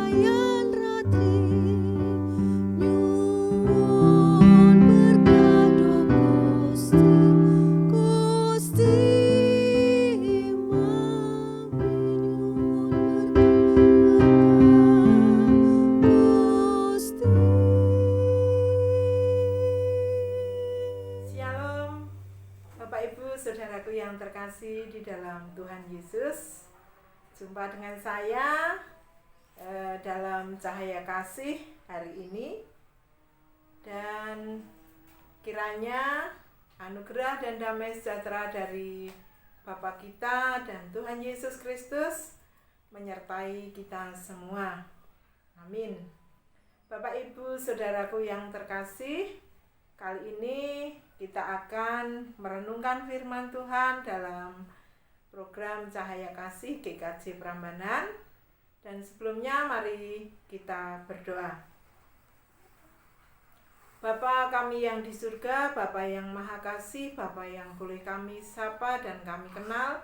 Sayan ratri nyuwun berkah Gusti Gusti mampir nyuwun berkah Gusti. Shalom, Bapak Ibu, saudaraku yang terkasih di dalam Tuhan Yesus. Jumpa dengan saya dalam Cahaya Kasih hari ini. Dan kiranya anugerah dan damai sejahtera dari Bapa kita dan Tuhan Yesus Kristus menyertai kita semua. Amin. Bapak Ibu, saudaraku yang terkasih, kali ini kita akan merenungkan firman Tuhan dalam program Cahaya Kasih GKJ Prambanan. Dan sebelumnya mari kita berdoa. Bapa kami yang di surga, Bapa yang maha kasih, Bapa yang boleh kami sapa dan kami kenal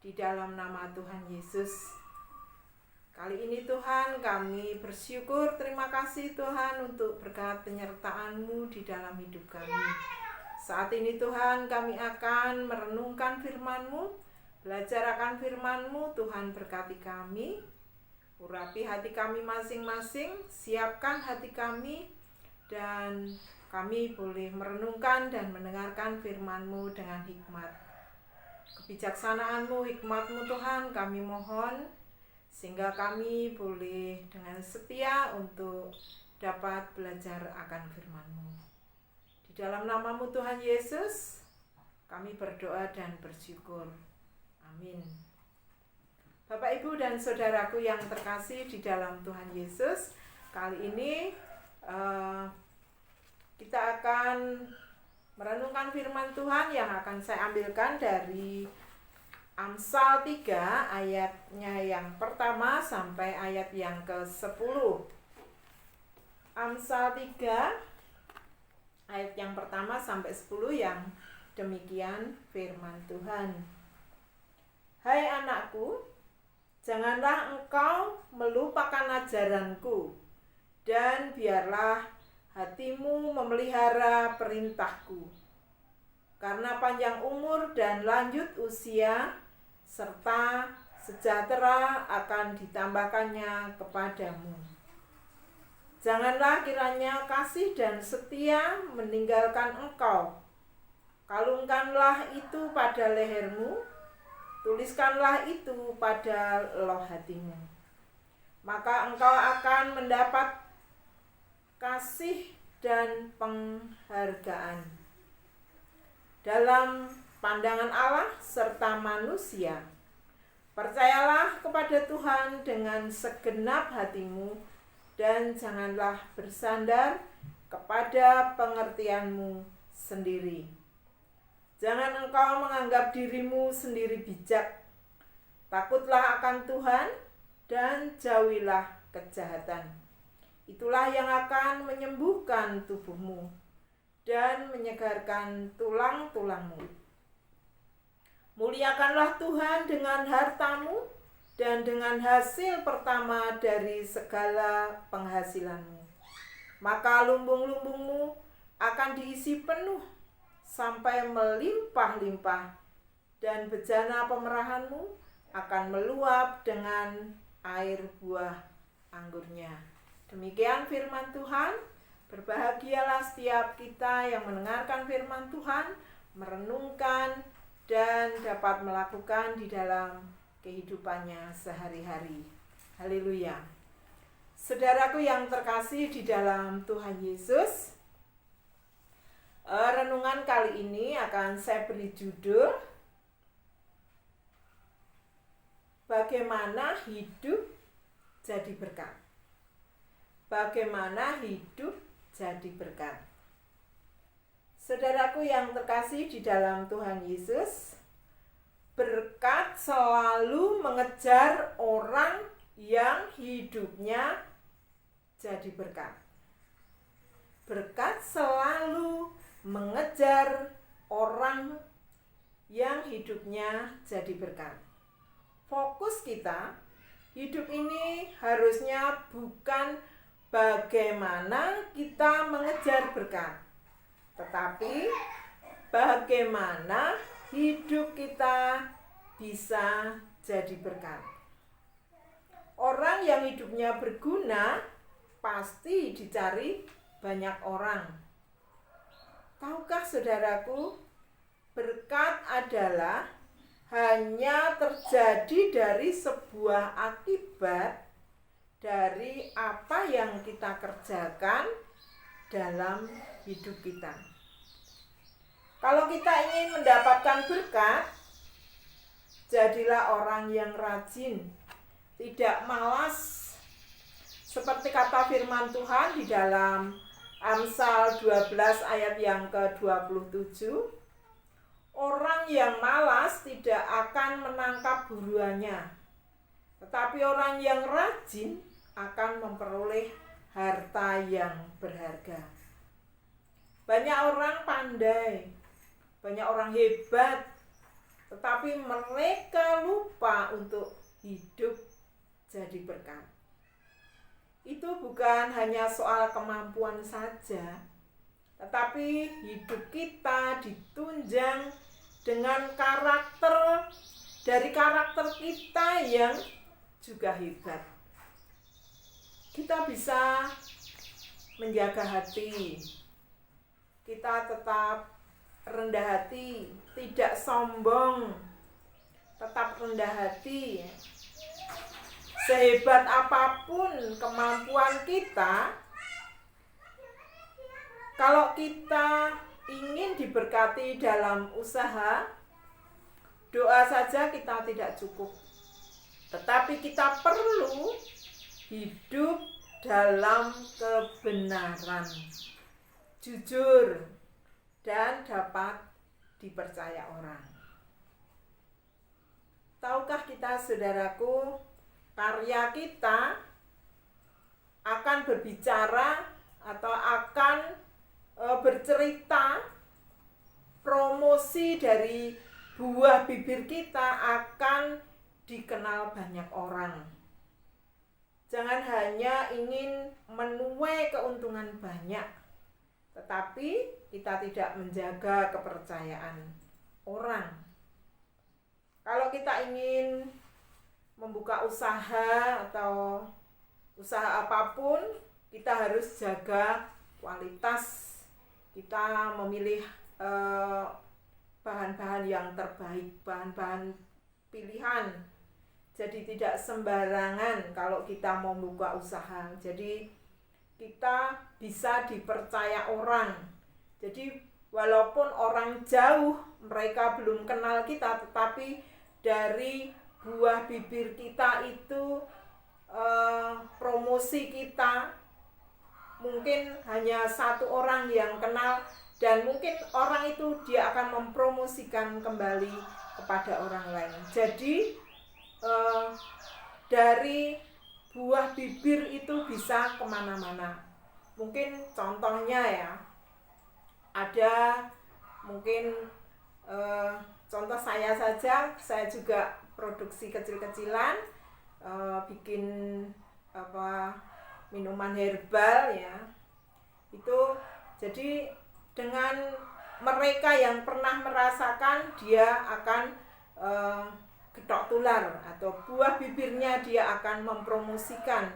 di dalam nama Tuhan Yesus. Kali ini Tuhan kami bersyukur, terima kasih Tuhan untuk berkat penyertaan-Mu di dalam hidup kami. Saat ini Tuhan kami akan merenungkan firman-Mu, belajar akan firman-Mu. Tuhan berkati kami, urapi hati kami masing-masing, siapkan hati kami, dan kami boleh merenungkan dan mendengarkan firman-Mu dengan hikmat. Kebijaksanaan-Mu, hikmat-Mu Tuhan kami mohon, sehingga kami boleh dengan setia untuk dapat belajar akan firman-Mu. Di dalam nama-Mu Tuhan Yesus, kami berdoa dan bersyukur. Amin. Bapak, Ibu, dan saudaraku yang terkasih di dalam Tuhan Yesus, kali ini kita akan merenungkan firman Tuhan yang akan saya ambilkan dari Amsal 3 ayatnya yang pertama sampai ayat yang ke-10. Amsal 3 ayat yang pertama sampai 10 yang demikian firman Tuhan. Hai anakku, janganlah engkau melupakan ajaranku, dan biarlah hatimu memelihara perintahku. Karena panjang umur dan lanjut usia, serta sejahtera akan ditambahkannya kepadamu. Janganlah kiranya kasih dan setia meninggalkan engkau. Kalungkanlah itu pada lehermu, tuliskanlah itu pada loh hatimu. Maka engkau akan mendapat kasih dan penghargaan dalam pandangan Allah serta manusia. Percayalah kepada Tuhan dengan segenap hatimu, dan janganlah bersandar kepada pengertianmu sendiri. Jangan engkau menganggap dirimu sendiri bijak. Takutlah akan Tuhan dan jauhilah kejahatan. Itulah yang akan menyembuhkan tubuhmu dan menyegarkan tulang-tulangmu. Muliakanlah Tuhan dengan hartamu dan dengan hasil pertama dari segala penghasilanmu. Maka lumbung-lumbungmu akan diisi penuh sampai melimpah-limpah, dan bejana pemerahanmu akan meluap dengan air buah anggurnya. Demikian firman Tuhan. Berbahagialah setiap kita yang mendengarkan firman Tuhan, merenungkan, dan dapat melakukan di dalam kehidupannya sehari-hari. Haleluya. Saudaraku yang terkasih di dalam Tuhan Yesus, renungan kali ini akan saya beri judul Bagaimana Hidup Jadi Berkat. Bagaimana hidup jadi berkat. Saudaraku yang terkasih di dalam Tuhan Yesus, berkat selalu mengejar orang yang hidupnya jadi berkat. Berkat selalu mengejar orang yang hidupnya jadi berkat. Fokus kita, hidup ini harusnya bukan bagaimana kita mengejar berkat, tetapi bagaimana hidup kita bisa jadi berkat. Orang yang hidupnya berguna pasti dicari banyak orang. Tahukah saudaraku, berkat adalah hanya terjadi dari sebuah akibat dari apa yang kita kerjakan dalam hidup kita. Kalau kita ingin mendapatkan berkat, jadilah orang yang rajin, tidak malas. Seperti kata firman Tuhan di dalam Amsal 12 ayat yang ke-27, orang yang malas tidak akan menangkap buruannya, tetapi orang yang rajin akan memperoleh harta yang berharga. Banyak orang pandai, banyak orang hebat, tetapi mereka lupa untuk hidup jadi berkat. Itu bukan hanya soal kemampuan saja, tetapi hidup kita ditunjang dengan karakter kita yang juga hebat. Kita bisa menjaga hati, kita tetap rendah hati, tidak sombong, tetap rendah hati. Sehebat apapun kemampuan kita, kalau kita ingin diberkati dalam usaha, doa saja kita tidak cukup. Tetapi kita perlu hidup dalam kebenaran, jujur, dan dapat dipercaya orang. Tahukah kita, saudaraku, karya kita akan berbicara atau akan bercerita, promosi dari buah bibir kita akan dikenal banyak orang. Jangan hanya ingin menuai keuntungan banyak, tetapi kita tidak menjaga kepercayaan orang. Kalau kita ingin membuka usaha atau usaha apapun, kita harus jaga kualitas. Kita memilih bahan-bahan yang terbaik, bahan-bahan pilihan. Jadi tidak sembarangan kalau kita mau membuka usaha. Jadi kita bisa dipercaya orang. Jadi walaupun orang jauh, mereka belum kenal kita, tetapi dari buah bibir kita itu, promosi kita, mungkin hanya satu orang yang kenal, dan mungkin orang itu dia akan mempromosikan kembali kepada orang lain. Jadi dari buah bibir itu bisa kemana-mana. Mungkin contohnya ya, ada mungkin contoh saya saja, saya juga produksi kecil-kecilan, bikin minuman herbal ya. Itu jadi dengan mereka yang pernah merasakan, dia akan getok tular atau buah bibirnya dia akan mempromosikan.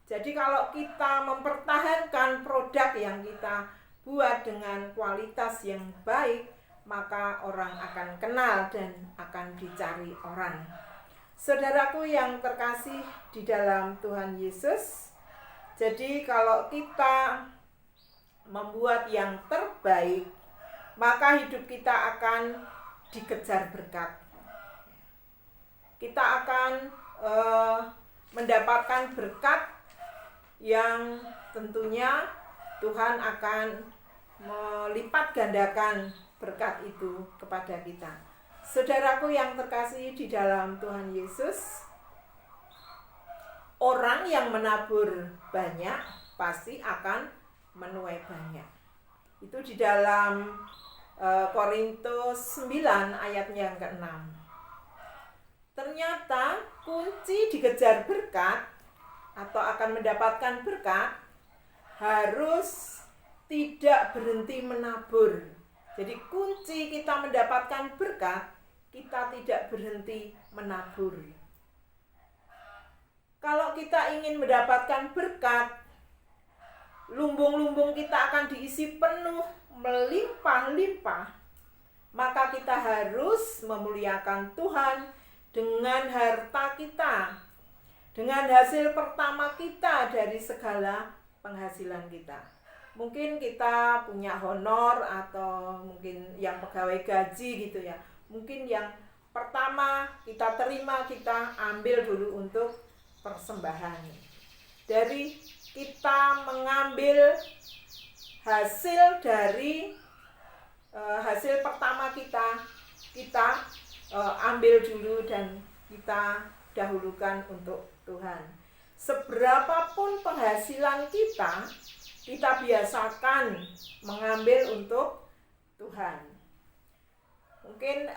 Jadi kalau kita mempertahankan produk yang kita buat dengan kualitas yang baik, maka orang akan kenal dan akan dicari orang. Saudaraku yang terkasih di dalam Tuhan Yesus, jadi kalau kita membuat yang terbaik, maka hidup kita akan dikejar berkat. Kita akan mendapatkan berkat yang tentunya Tuhan akan melipat gandakan berkat itu kepada kita. Saudaraku yang terkasih di dalam Tuhan Yesus, orang yang menabur banyak pasti akan menuai banyak. Itu di dalam Korintus 9 ayatnya yang ke-6. Ternyata kunci dikejar berkat atau akan mendapatkan berkat harus tidak berhenti menabur. Jadi kunci kita mendapatkan berkat, kita tidak berhenti menabur. Kalau kita ingin mendapatkan berkat, lumbung-lumbung kita akan diisi penuh, melimpah-limpah, maka kita harus memuliakan Tuhan dengan harta kita, dengan hasil pertama kita dari segala penghasilan kita. Mungkin kita punya honor atau mungkin yang pegawai gaji gitu ya. Mungkin yang pertama kita terima, kita ambil dulu untuk persembahan. Dari kita mengambil hasil dari hasil pertama kita ambil dulu dan kita dahulukan untuk Tuhan. Seberapapun penghasilan kita biasakan mengambil untuk Tuhan. Mungkin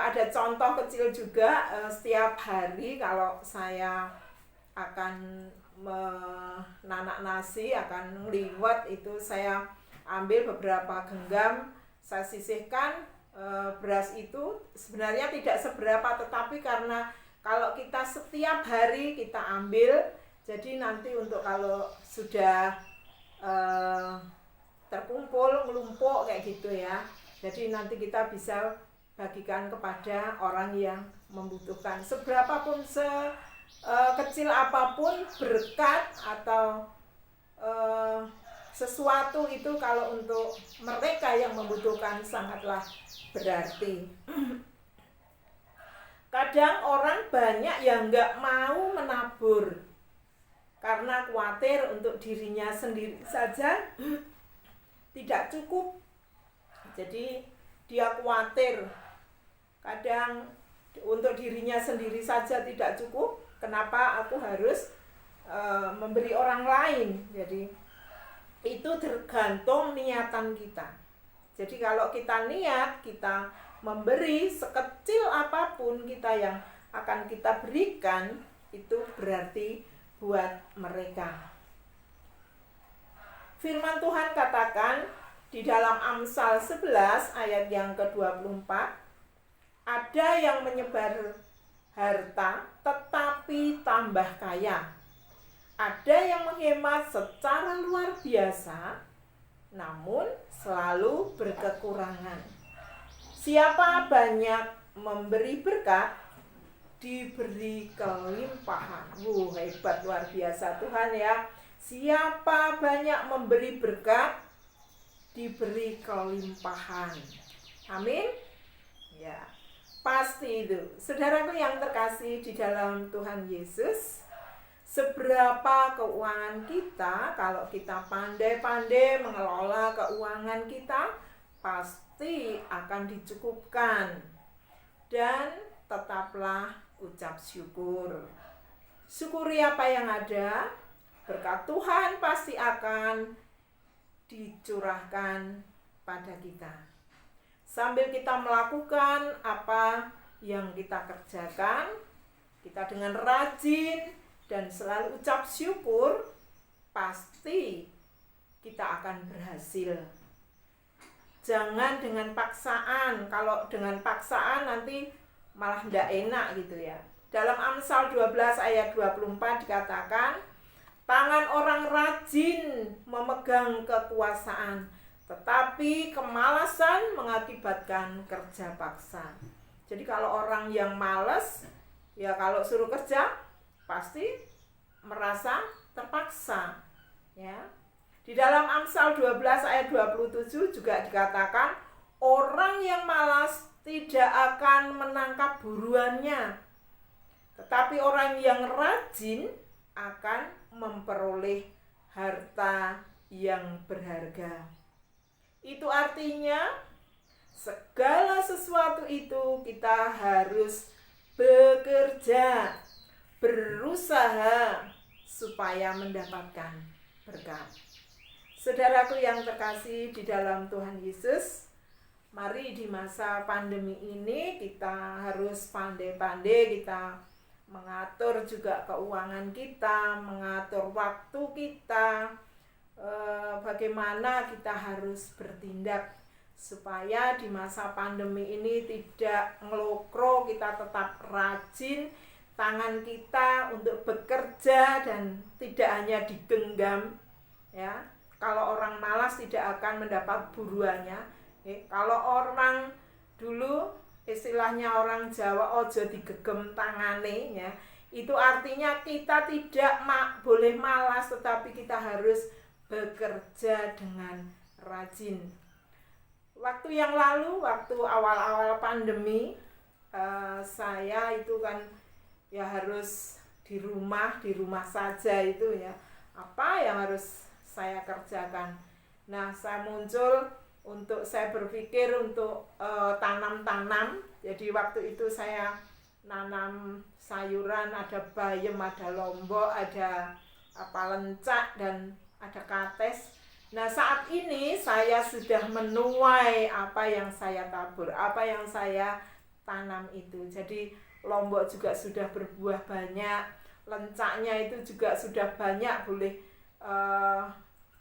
ada contoh kecil juga, setiap hari kalau saya akan menanak nasi, akan ngeliwat itu saya ambil beberapa genggam, saya sisihkan. Beras itu sebenarnya tidak seberapa, tetapi karena kalau kita setiap hari kita ambil, jadi nanti untuk kalau sudah terkumpul, ngelumpuk kayak gitu ya, jadi nanti kita bisa bagikan kepada orang yang membutuhkan. Seberapapun kecil apapun berkat atau sesuatu itu, kalau untuk mereka yang membutuhkan sangatlah berarti. Kadang orang banyak yang nggak mau menabur karena khawatir untuk dirinya sendiri saja tidak cukup. Jadi dia khawatir kadang untuk dirinya sendiri saja tidak cukup, kenapa aku harus memberi orang lain. Jadi itu tergantung niatan kita. Jadi kalau kita niat, kita memberi sekecil apapun kita yang akan kita berikan, itu berarti buat mereka. Firman Tuhan katakan di dalam Amsal 11 ayat yang ke-24, ada yang menyebar harta tetapi tambah kaya. Ada yang menghemat secara luar biasa, namun selalu berkekurangan. Siapa banyak memberi berkat, diberi kelimpahan. Hebat, luar biasa Tuhan ya. Siapa banyak memberi berkat, diberi kelimpahan. Amin. Ya, pasti itu. Saudaraku yang terkasih di dalam Tuhan Yesus, seberapa keuangan kita, kalau kita pandai-pandai mengelola keuangan kita, pasti akan dicukupkan. Dan tetaplah ucap syukur. Syukuri apa yang ada, berkat Tuhan pasti akan dicurahkan pada kita. Sambil kita melakukan apa yang kita kerjakan, kita dengan rajin dan selalu ucap syukur, pasti kita akan berhasil. Jangan dengan paksaan. Kalau dengan paksaan nanti malah tidak enak gitu ya. Dalam Amsal 12 ayat 24 dikatakan, tangan orang rajin memegang kekuasaan, tetapi kemalasan mengakibatkan kerja paksa. Jadi kalau orang yang malas, ya kalau suruh kerja pasti merasa terpaksa, ya. Di dalam Amsal 12 ayat 27 juga dikatakan, orang yang malas tidak akan menangkap buruannya, tetapi orang yang rajin akan memperoleh harta yang berharga. Itu artinya segala sesuatu itu kita harus bekerja, berusaha supaya mendapatkan berkat. Saudaraku yang terkasih di dalam Tuhan Yesus, Mari di masa pandemi ini kita harus pandai-pandai kita mengatur juga keuangan kita, mengatur waktu kita, bagaimana kita harus bertindak supaya di masa pandemi ini tidak ngelokro, kita tetap rajin, tangan kita untuk bekerja dan tidak hanya digenggam, ya. Kalau orang malas tidak akan mendapat buruannya. Kalau orang dulu istilahnya orang Jawa ojo digegem tangane, ya, itu artinya kita tidak boleh malas, tetapi kita harus bekerja dengan rajin. Waktu yang lalu, waktu awal-awal pandemi, saya itu kan ya harus di rumah saja itu ya. Apa yang harus saya kerjakan? Nah, saya berpikir untuk tanam-tanam. Jadi waktu itu saya nanam sayuran, ada bayam, ada lombok, ada lencak dan ada kates. Nah, saat ini saya sudah menuai apa yang saya tabur, apa yang saya tanam itu. Jadi lombok juga sudah berbuah banyak, lencaknya itu juga sudah banyak, boleh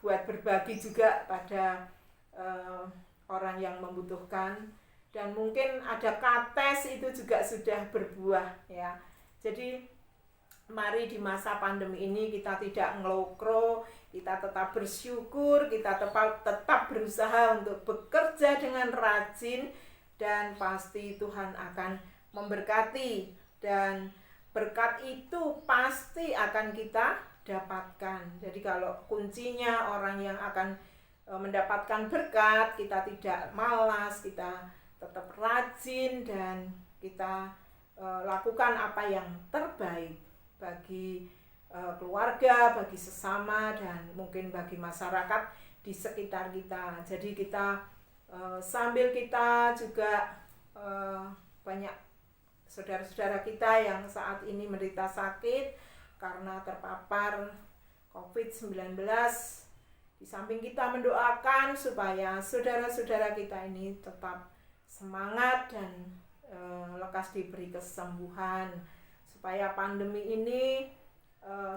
buat berbagi juga pada orang yang membutuhkan. Dan mungkin ada kates itu juga sudah berbuah, ya. Jadi mari di masa pandemi ini kita tidak ngelokro, kita tetap bersyukur, kita tetap berusaha untuk bekerja dengan rajin, dan pasti Tuhan akan memberkati, dan berkat itu pasti akan kita dapatkan. Jadi kalau kuncinya orang yang akan mendapatkan berkat, kita tidak malas, kita tetap rajin, dan kita lakukan apa yang terbaik bagi keluarga, bagi sesama, dan mungkin bagi masyarakat di sekitar kita. Jadi kita sambil kita juga banyak saudara-saudara kita yang saat ini menderita sakit karena terpapar COVID-19. Di samping kita mendoakan supaya saudara-saudara kita ini tetap semangat dan lekas diberi kesembuhan, supaya pandemi ini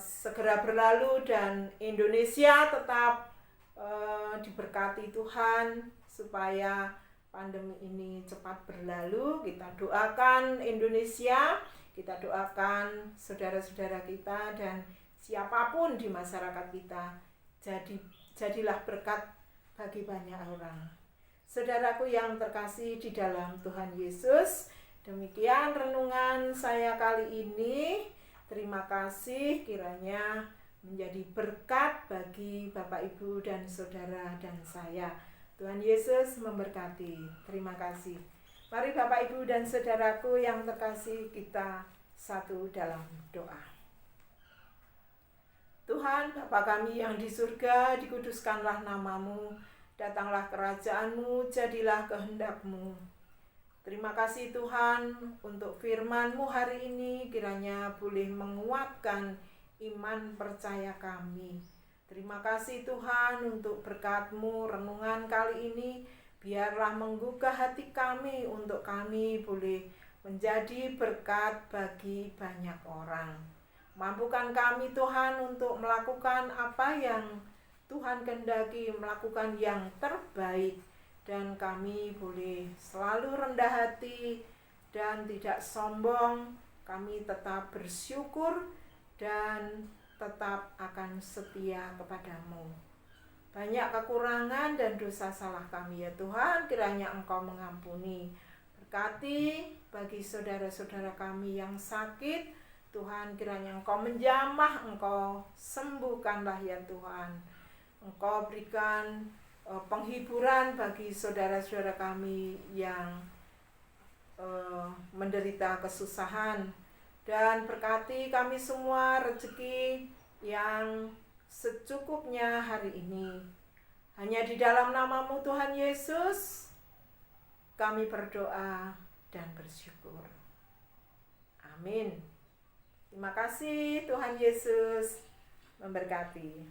segera berlalu dan Indonesia tetap diberkati Tuhan, supaya pandemi ini cepat berlalu. Kita doakan Indonesia, kita doakan saudara-saudara kita dan siapapun di masyarakat kita, jadilah berkat bagi banyak orang. Saudaraku yang terkasih di dalam Tuhan Yesus, demikian renungan saya kali ini. Terima kasih, kiranya menjadi berkat bagi Bapak, Ibu, dan saudara dan saya. Tuhan Yesus memberkati. Terima kasih. Mari Bapak, Ibu, dan saudaraku yang terkasih, kita satu dalam doa. Tuhan, Bapa kami yang di surga, dikuduskanlah nama-Mu, datanglah kerajaan-Mu, jadilah kehendak-Mu. Terima kasih Tuhan untuk firman-Mu hari ini, kiranya boleh menguatkan iman percaya kami. Terima kasih Tuhan untuk berkat-Mu, renungan kali ini, biarlah menggugah hati kami untuk kami boleh menjadi berkat bagi banyak orang. Mampukan kami Tuhan untuk melakukan apa yang Tuhan kehendaki, melakukan yang terbaik, dan kami boleh selalu rendah hati dan tidak sombong. Kami tetap bersyukur dan tetap akan setia kepadamu. Banyak kekurangan dan dosa salah kami ya Tuhan, kiranya Engkau mengampuni. Berkati bagi saudara-saudara kami yang sakit, Tuhan, kiranya Engkau menjamah, Engkau sembuhkanlah ya Tuhan. Engkau berikan penghiburan bagi saudara-saudara kami yang menderita kesusahan, dan berkati kami semua rezeki yang secukupnya hari ini. Hanya di dalam nama-Mu Tuhan Yesus kami berdoa dan bersyukur. Amin. Terima kasih, Tuhan Yesus memberkati.